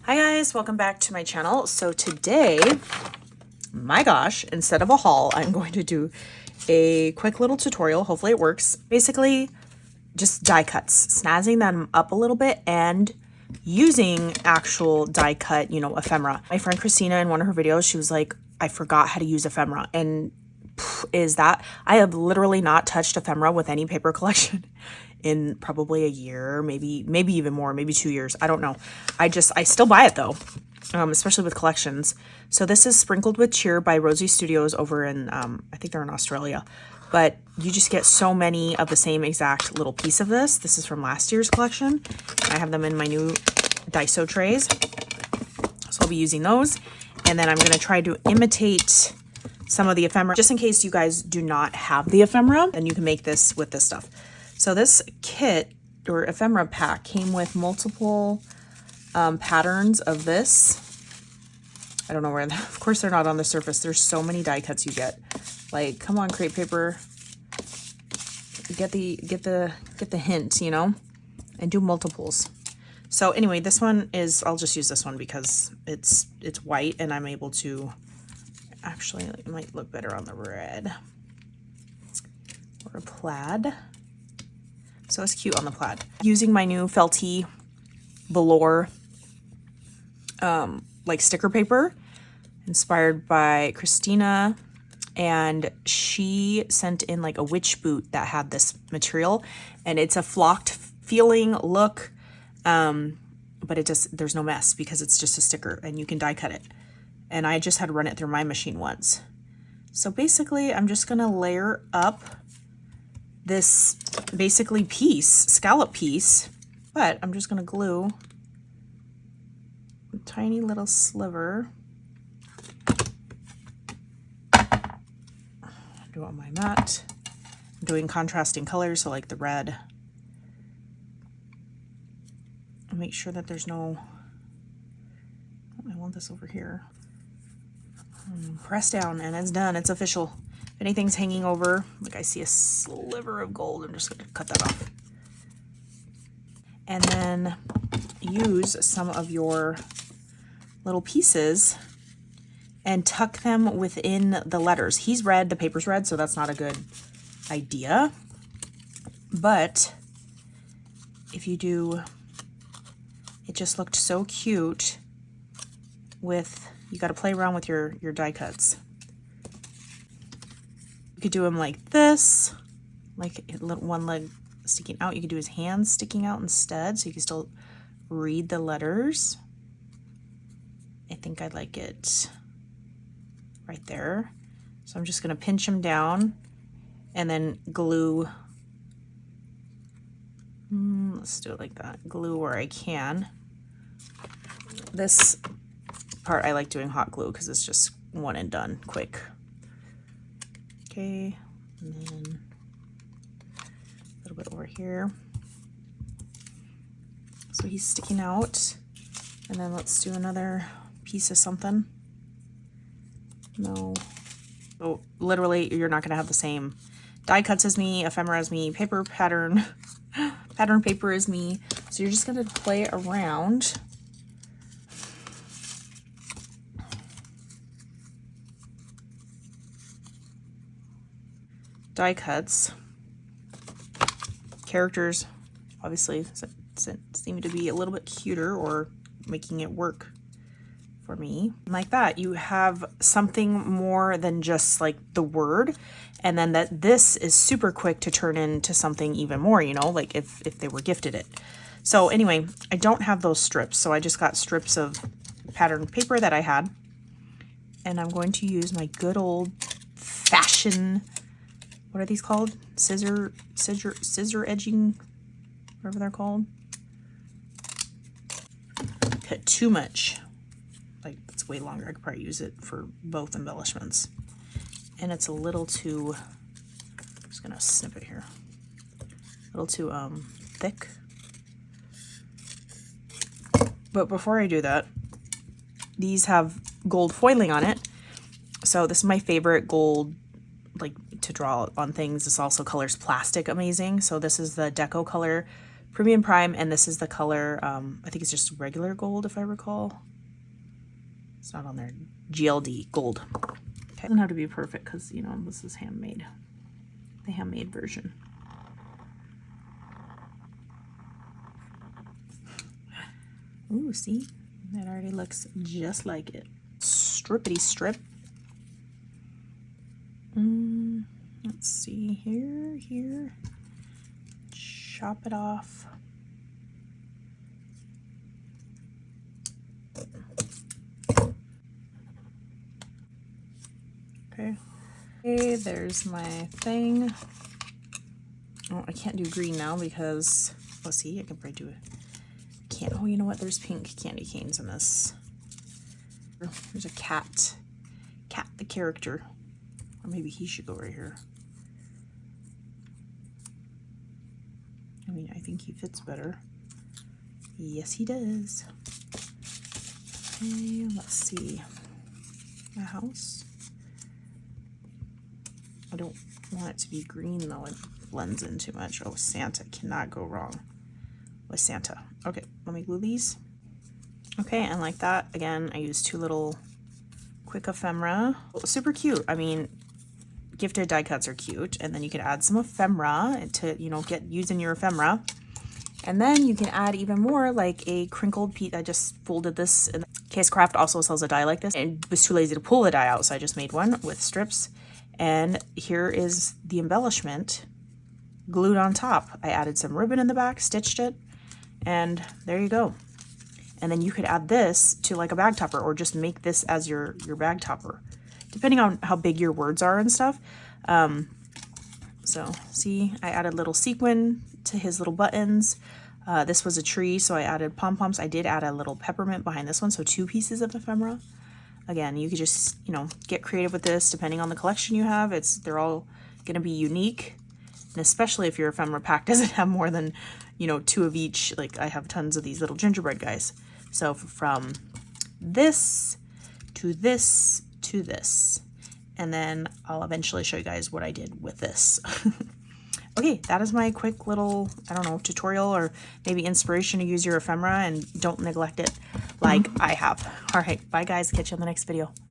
Hi guys, welcome back to my channel. So today, my gosh, instead of a haul, I'm going to do a quick little tutorial. Hopefully it works. Basically, just die cuts, snazzing them up a little bit and using actual die cut, ephemera. My friend Christina, in one of her videos, she was like, I forgot how to use ephemera. And I have literally not touched ephemera with any paper collection in probably a year, maybe even more, maybe 2 years. I don't know. I still buy it though, especially with collections. So this is Sprinkled with Cheer by Rosie Studios over in, I think they're in Australia. But you just get so many of the same exact little piece of this. This is from last year's collection. I have them in my new Daiso trays. So I'll be using those. And then I'm going to try to imitate some of the ephemera, just in case you guys do not have the ephemera, and you can make this with this stuff. So this kit or ephemera pack came with multiple patterns of this. I don't know where, of course they're not on the surface. There's so many die cuts you get. Like, come on, crepe paper. Get the hint, and do multiples. So anyway, this one is, I'll just use this one because it's white and I'm able to, actually, it might look better on the red. Or a plaid. So it's cute on the plaid. Using my new Felty velour like sticker paper, inspired by Christina, and she sent in like a witch boot that had this material, and it's a flocked feeling look, but there's no mess because it's just a sticker and you can die cut it. And I just had run it through my machine once. So basically I'm just gonna layer up this basically scallop piece, but I'm just gonna glue a tiny little sliver. Do it on my mat. I'm doing contrasting colors, so like the red. Make sure that there's no, I want this over here. Press down and it's done. It's official. If anything's hanging over, like I see a sliver of gold, I'm just going to cut that off. And then use some of your little pieces and tuck them within the letters. He's red, the paper's red, so that's not a good idea. But if you do, it just looked so cute with, you got to play around with your die cuts. You could do him like this, like one leg sticking out. You could do his hands sticking out instead, so you can still read the letters. I think I like it right there. So I'm just going to pinch him down and then glue. Let's do it like that. Glue where I can. This part I like doing hot glue because it's just one and done, quick. Okay, and then a little bit over here. So he's sticking out. And then let's do another piece of something. No. So literally, you're not going to have the same die cuts as me, ephemera as me, paper pattern, pattern paper as me. So you're just going to play around. Die cuts. Characters obviously seem to be a little bit cuter or making it work for me. Like that, you have something more than just like the word, and then this is super quick to turn into something even more, like if they were gifted it. So anyway, I don't have those strips, so I just got strips of pattern paper that I had, and I'm going to use my good old fashioned, what are these called? Scissor edging, whatever they're called. Cut too much. Like, it's way longer. I could probably use it for both embellishments. And it's a little too, I'm just gonna snip it here. A little too thick. But before I do that, these have gold foiling on it. So this is my favorite gold, like, to draw on things. This also colors plastic amazing. So this is the Deco Color Premium Prime, and this is the color, I think it's just regular gold if I recall. It's not on there. GLD, gold. Okay. Doesn't have to be perfect because, you know, this is handmade. The handmade version. Ooh, see? That already looks just like it. Strippity strip. Let's see, here. Chop it off. Okay. Okay, there's my thing. Oh, I can't do green now because, let's see, I can probably do it. Can't, oh, you know what? There's pink candy canes in this. There's a cat. Cat the character. Or maybe he should go right here. I mean, I think he fits better. Yes, he does. Okay, let's see. A house. I don't want it to be green though, it blends in too much. Oh, Santa, cannot go wrong with Santa. Okay, let me glue these. Okay, and like that, again, I used 2 little quick ephemera. Oh, super cute. I mean, gifted die cuts are cute, and then you can add some ephemera to, you know, get using your ephemera. And then you can add even more, like a crinkled piece. I just folded this. And Case Craft also sells a die like this, and was too lazy to pull the die out, so I just made one with strips. And here is the embellishment glued on top. I added some ribbon in the back, stitched it, and there you go. And then you could add this to like a bag topper, or just make this as your bag topper, depending on how big your words are and stuff. So see, I added little sequin to his little buttons. This was a tree, so I added pom-poms. I did add a little peppermint behind this one, so 2 pieces of ephemera. Again, you could just, you know, get creative with this depending on the collection you have. They're all going to be unique, and especially if your ephemera pack doesn't have more than, you know, 2 of each. Like I have tons of these little gingerbread guys. So from this to this to this, and then I'll eventually show you guys what I did with this. Okay, that is my quick little, I don't know, tutorial or maybe inspiration to use your ephemera, and don't neglect it like I have. All right, bye guys, catch you on the next video.